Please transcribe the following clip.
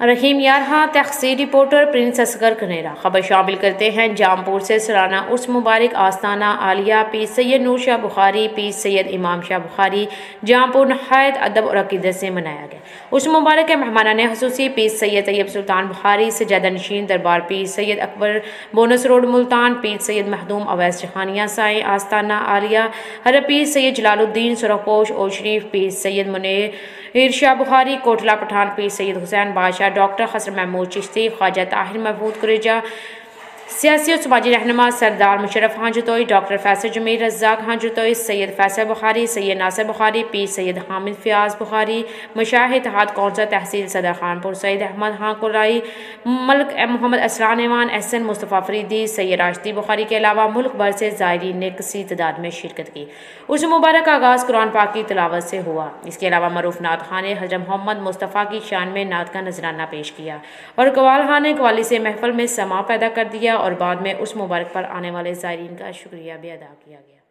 रहीम यारहा तहसील reporter Prince Asghar Canara. खबर शामिल करते हैं जामपुर से। सलाना उर्स मुबारक आस्ताना आलिया पीर सैयद नूर शाह बुखारी पीर सैयद इमाम शाह बुखारी जामपुर नहायत अदब और अकीदत से मनाया गया। उर्स मुबारक के मेहमानान खसूसी पीर सैयद तैयब सुल्तान बुखारी सजादा नशीन दरबार पीर सैयद अकबर बोनस रोड मुल्तान पीर सैयद महदूम अवैस चखानिया साई आस्ताना आलिया हर पीर सैयद जलालुद्दीन सुरखपोश और शरीफ पीर सैयद मुनीर शाह बुखारी कोटला पठान पीर सैयद हुसैन बादशाह डॉक्टर खसर महमूद चिश्ती ख्वाजा ताहिर महफूज कुरेजा सियासी और समाजी रहनुमा सरदार मुशर्रफ खान जतोई डॉक्टर फैसल जमीर रज़ाक खान जतोई सैयद फैसल बुखारी सैयद नासिर बुखारी पीर सैयद हामिद फ़ियाज़ बुखारी मशाह इत्तेहाद कौंसल तहसील सदर खानपुर सैयद अहमद खान कुराई मलिक मोहम्मद असरान ईमान एहसन मुस्तफ़ा फरीदी सैयद राशिदी बुखारी के अलावा मुल्क भर से ज़ायरीन ने कसीर तादाद में शिरकत की। उस मुबारक का आगाज़ कुरान पाक की तिलावत से हुआ। इसके अलावा मरूफ नात खान ने हज़रत मोहम्मद मुस्तफ़ा की शान में नात का नजराना पेश किया और कवाल खान ने कवाली से महफिल में समा पैदा कर दिया और बाद में उस मुबारक पर आने वाले ज़ायरीन का शुक्रिया भी अदा किया गया।